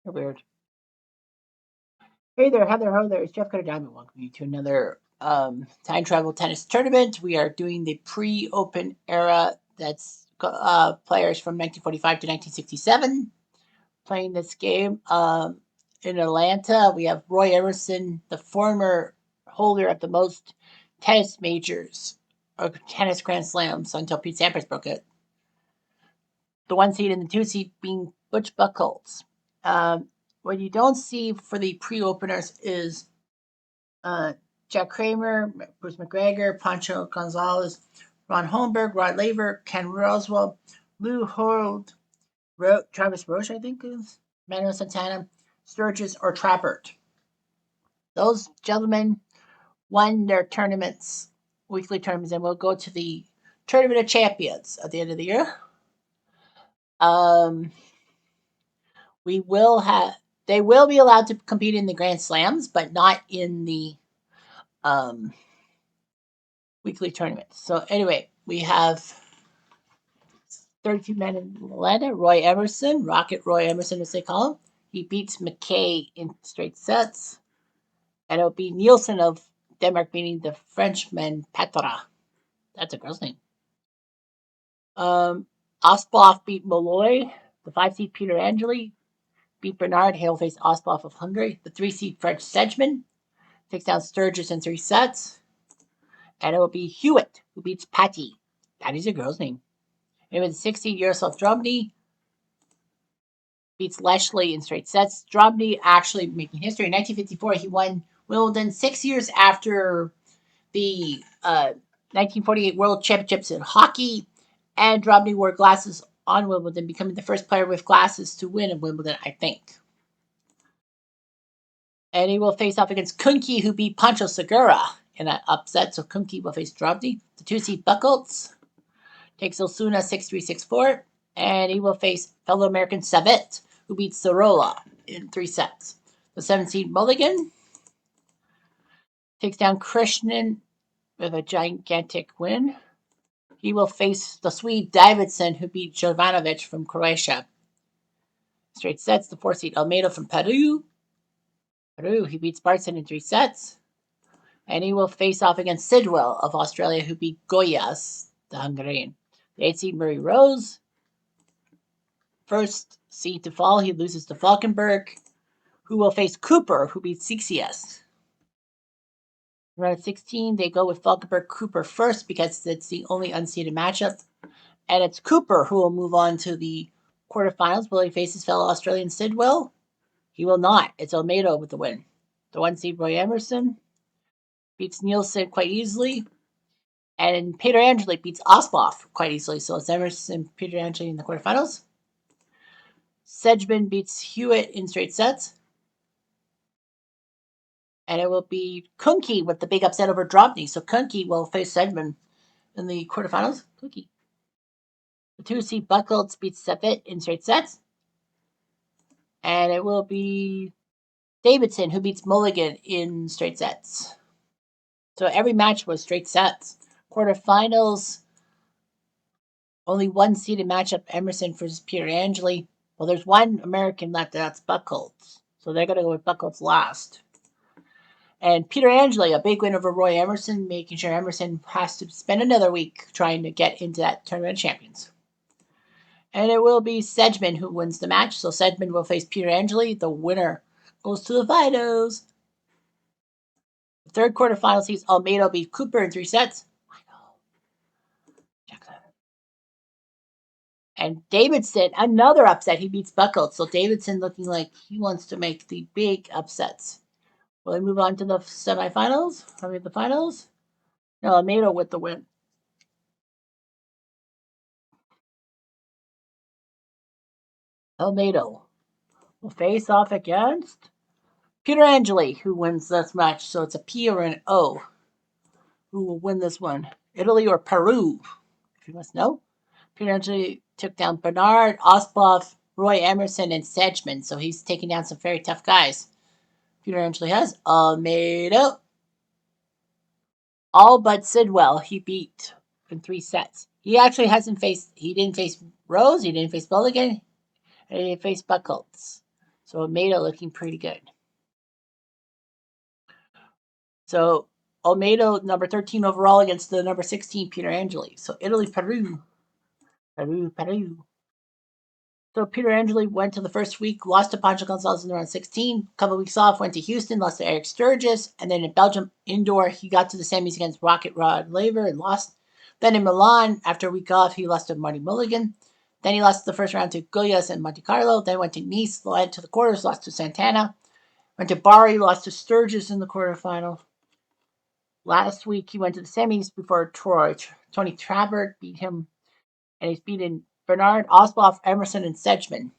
You're weird. Hey there, Heather. Ho there. It's Jeff Cutter Diamond. Welcome you to another time travel tennis tournament. We are doing the pre-open era. That's players from 1945 to 1967 playing this game. In Atlanta, we have Roy Emerson, the former holder of the most tennis majors or tennis Grand Slams until Pete Sampras broke it. The one seed and the two seed being Butch Buchholz. What you don't see for the pre-openers is uh, Jack Kramer, Bruce McGregor, Pancho Gonzalez, Ron Holmberg, Rod Laver, Ken Roswell, Lou Horold, Travis Roche, I think is Manuel Santana, Sturgis, or Trappert. Those gentlemen won their tournaments, weekly tournaments, and we'll go to the Tournament of Champions at the end of the year. Um, we will have they will be allowed to compete in the Grand Slams, but not in the um, weekly tournaments. So anyway, we have 32 men in Atlanta. Roy Emerson, Rocket Roy Emerson, as they call him. He beats McKay in straight sets. And it'll be Nielsen of Denmark beating the Frenchman Petra. That's a girl's name. Osbach beat Molloy. The 5 seed Peter Angeli beat Bernard. He'll face Osbach of Hungary. The 3 seed French Sedgman takes down Sturgis in 3 sets. And it will be Hewitt who beats Patty. That is a girl's name. And with 6 seed Yaroslav Drobny beats Leslie in straight sets. Drobny actually making history. In 1954, he won Wimbledon 6 years after the 1948 World Championships in hockey, and Drobny wore glasses on Wimbledon, becoming the first player with glasses to win at Wimbledon, I think. And he will face off against Kunke, who beat Pancho Segura in an upset. So Kunke will face Drobny. The 2 seed Buchholz takes Osuna 6-3, 6-4. And he will face fellow American Savit, who beats Sorolla in 3 sets. The 7 seed Mulligan takes down Krishnan with a gigantic win. He will face the Swede Davidson, who beat Jovanovic from Croatia. Straight sets. The 4 seed Almeida from Peru. He beats Bartson in 3 sets. And he will face off against Sidwell of Australia, who beat Goyas, the Hungarian. The 8 seed Murray Rose. First seed to fall, he loses to Falkenberg, who will face Cooper, who beats Cixias. Round 16, they go with Falkenberg Cooper first because it's the only unseeded matchup. And it's Cooper who will move on to the quarterfinals. Will he face his fellow Australian Sidwell? He will not. It's Almeida with the win. The 1 seed Roy Emerson beats Nielsen quite easily. And Peter Angeli beats Osbach quite easily. So it's Emerson, Peter Angeli in the quarterfinals. Sedgman beats Hewitt in straight sets. And it will be Kunke with the big upset over Drobny. So Kunke will face Sedgman in the quarterfinals. Kunke. The 2 seed Buchholz beats Savit in straight sets. And it will be Davidson who beats Mulligan in straight sets. So every match was straight sets. Quarterfinals, only one seeded matchup, Emerson versus Peter Angeli. Well, there's one American left, that's Buchholz. So they're going to go with Buchholz last. And Peter Angeli, a big win over Roy Emerson, making sure Emerson has to spend another week trying to get into that Tournament of Champions. And it will be Sedgman who wins the match. So Sedgman will face Peter Angeli. The winner goes to the finals. The third quarterfinal sees Almeida beat Cooper in 3 sets. And Davidson, another upset. He beats Buchholz. So Davidson looking like he wants to make the big upsets. Will he move on to the semifinals? The finals? No, Almeida with the win. Almeida will face off against Peter Angeli, who wins this match. So it's a P or an O. Who will win this one? Italy or Peru? If you must know. Peter Angeli took down Bernard, Osbach, Roy Emerson, and Sedgman. So he's taking down some very tough guys. Peter Angeli has Almeida. All but Sidwell he beat in 3 sets. He actually hasn't faced, he didn't face Rose, he didn't face Mulligan, and he didn't face Buchholz. So Almeida looking pretty good. So Almeida, number 13 overall against the number 16, Pietrangeli. So Italy, Peru. Peru. So Pietrangeli went to the first week, lost to Pancho Gonzalez in round 16. A couple of weeks off, went to Houston, lost to Eric Sturgis. And then in Belgium, indoor, he got to the semis against Rocket Rod Laver and lost. Then in Milan, after a week off, he lost to Marty Mulligan. Then he lost the first round to Gullias and Monte Carlo. Then went to Nice, led to the quarters, lost to Santana. Went to Bari, lost to Sturgis in the quarterfinal. Last week, he went to the semis before Troy. Tony Trabert beat him, and he's beaten Bernard, Osloff, Emerson, and Sedgman.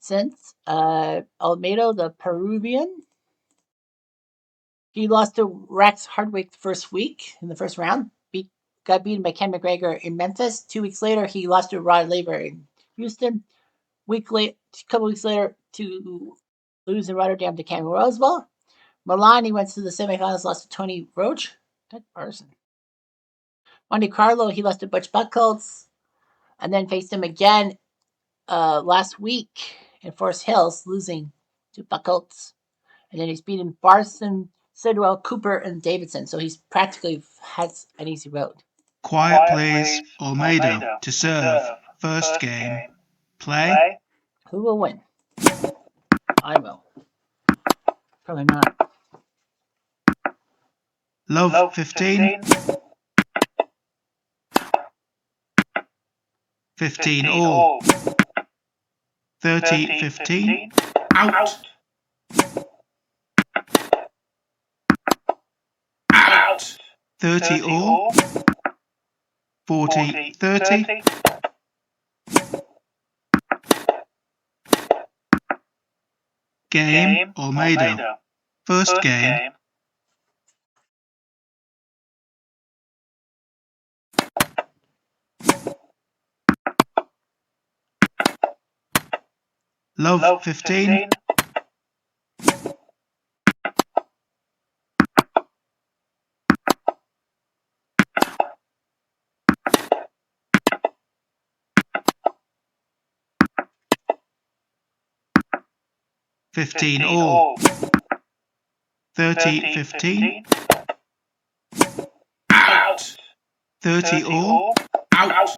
Since Almeida, the Peruvian, he lost to Rex Hardwick the first week in the first round. Got beaten by Ken McGregor in Memphis. 2 weeks later, he lost to Rod Laver in Houston. A couple weeks later, to lose in Rotterdam to Cameron Rosewell. Milan, he went to the semifinals, lost to Tony Roach. That person. Monte Carlo, he lost to Butch Buchholz, and then faced him again last week in Forest Hills, losing to Buchholz. And then he's beaten Barson, Sidwell, Cooper, and Davidson. So he's practically has an easy road. Quiet please, Almeida to serve. First game. Play. Who will win? I will. Probably not. Love 15. 15 all. 30-15. Out. Out. 30 all. 40-30. Game Almeida. First game. Love 15. 15 all. 30-15. Out. 30 all. Out.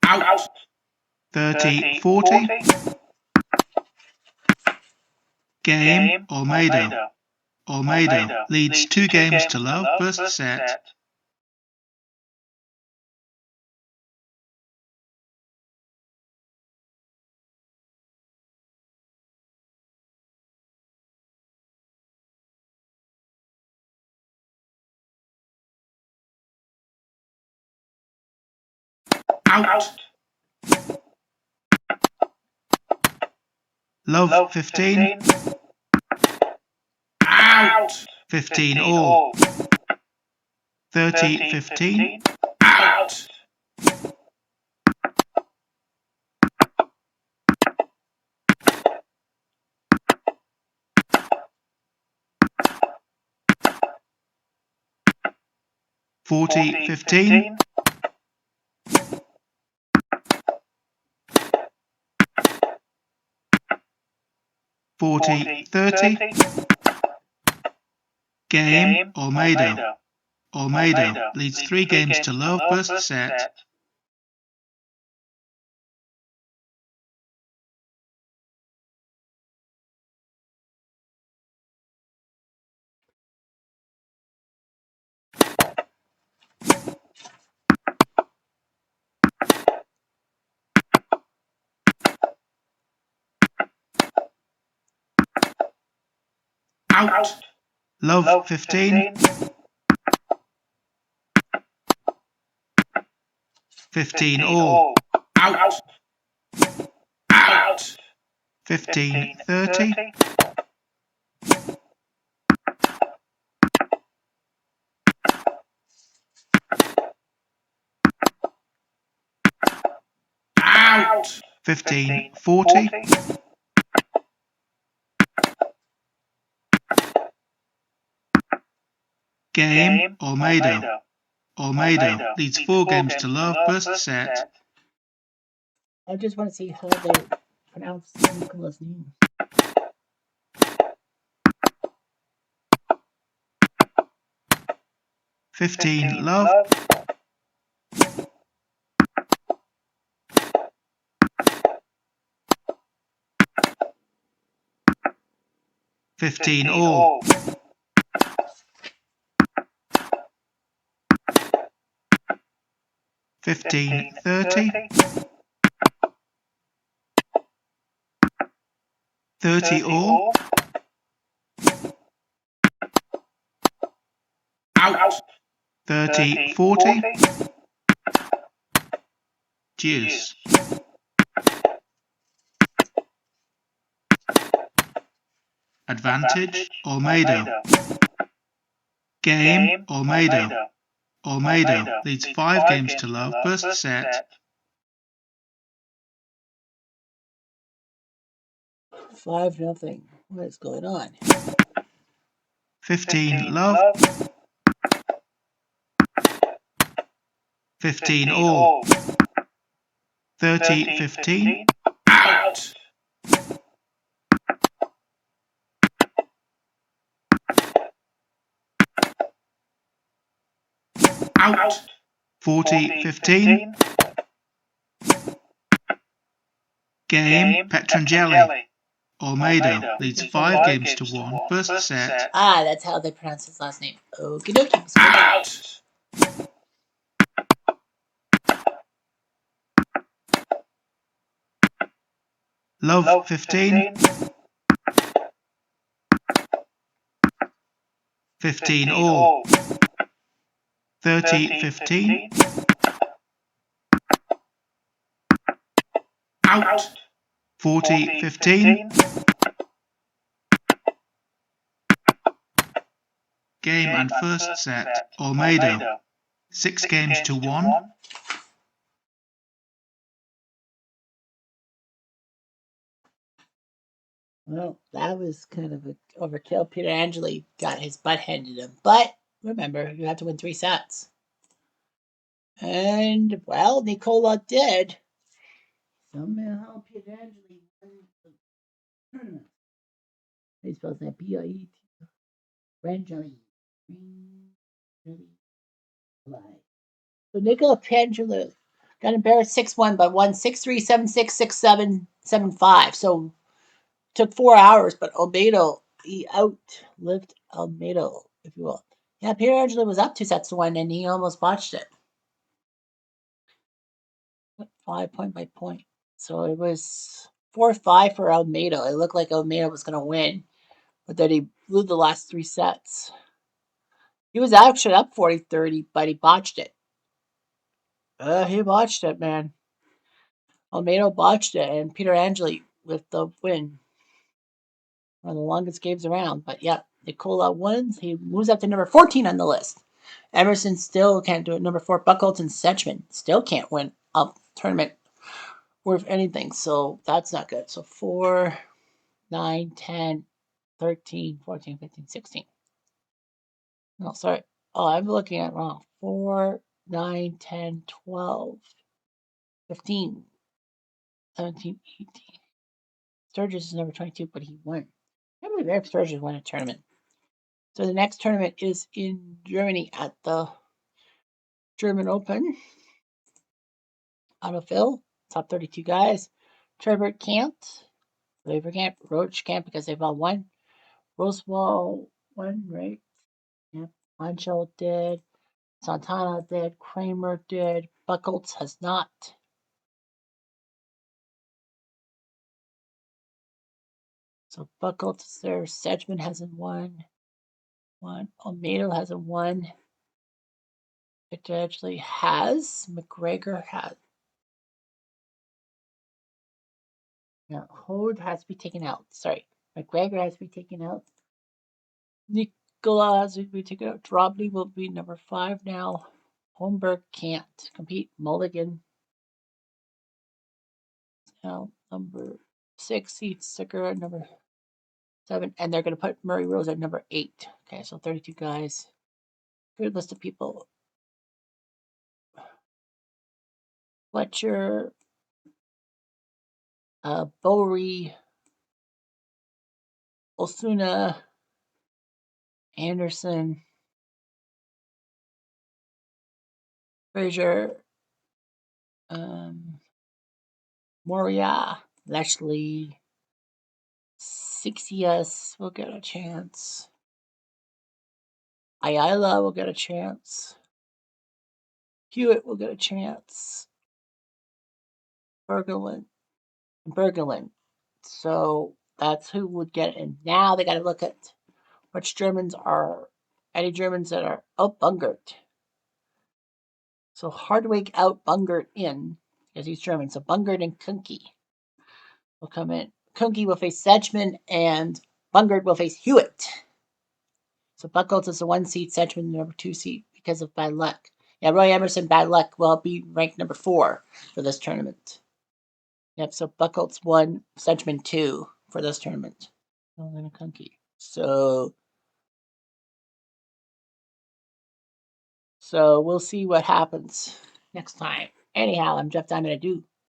Out. 30-40. Game Almeida. Almeida leads 2 games to love. First set. Out. Love 15. Out. 15 all. 30-15. Out. (40-15). 40-30. Game Almeida. Almeida leads 3 games to love. First set. Out. Love 15. 15 all. Out. Out. 15-30. Out. 15-40. Game Almeida. Almeida leads 4 games to love. First set. I just want to see how they pronounce Nicola's name. Fifteen, love. 15, all. 15, 30. 30, all. Out. 30, 40. Deuce. Advantage, Olmedo. Game, Olmedo. Olmedo leads 5 games to love. First set. 5-0. What is going on? 15, love. 15, all. 30, 15. Out. Out. 40, 15. Game, Petrangeli. Olmedo leads 5 games to 1. First set. Ah, that's how they pronounce his last name. Okie dokie. Out. Love, 15. 15, all. 30, 15. Out. 40, 15. Game and first set. Olmedo. 6 games to 1. Well, that was kind of an overkill. Peter Angeli got his butt handed him. But remember, you have to win 3 sets. And, well, Nicola did. Somehow Peter Angeli won the tournament. He's supposed to have B-I-E-T. Rangeli. So Nicola Pangelo got embarrassed 6-1, but won 6-3, 7-6, 6-7, 7-5. So took 4 hours, but Almeida, he outlived Almeida, if you will. Yeah, Peter Angelo was up 2-1, and he almost botched it. 5 point by point. So it was 4-5 for Almeida. It looked like Almeida was going to win, but then he blew the last 3 sets. He was actually up 40-30, but he botched it. He botched it, man. Almeida botched it, and Peter Angeli with the win. One of the longest games around. But yeah, Nicola wins. He moves up to number 14 on the list. Emerson still can't do it. Number 4, Buchholz and Setchman still can't win a tournament worth anything. So that's not good. So 4, 9, 10, 13, 14, 15, 16. No, sorry. Oh, I'm looking at it wrong. 4, 9, 10, 12, 15, 17, 18. Sturgis is number 22, but he won. I can't believe Eric Sturgis won a tournament. So the next tournament is in Germany at the German Open. Autofill, top 32 guys. Trebert can't. Laver can't. Roach can't because they've all won. Rosewall won, right? Yep. Anschel did. Santana did. Kramer did. Buchholz has not. So Buchholz is there. Sedgman hasn't won. Almeida hasn't won. Victor actually has. McGregor has. No, Hode has to be taken out. Sorry. McGregor has to be taken out. Nicola has to be taken out. Drobny will be number 5 now. Holmberg can't compete. Mulligan now number 6. Heath Sticker at number 7. And they're going to put Murray Rose at number 8. Okay, so 32 guys. Good list of people. Fletcher, Bowery, Osuna, Anderson, Frazier, Moria, Lashley, Sixius will get a chance. Ayala will get a chance. Hewitt will get a chance. Bergelin. So that's who would get it. And now they got to look at which Germans are, any Germans that are out Bungert. So Hardwick out Bungert in, because he's German. So Bungert and Kunke will come in. Kunke will face Sedgman, and Bungert will face Hewitt. So Buchholz is the 1 seat, Sedgman the number 2 seat because of bad luck. Yeah, Roy Emerson, bad luck, will be ranked number 4 for this tournament. Yep, so Buchholz 1, Sedgman 2 for this tournament. And Kunke. So we'll see what happens next time. Anyhow, I'm Jeff Diamond. I do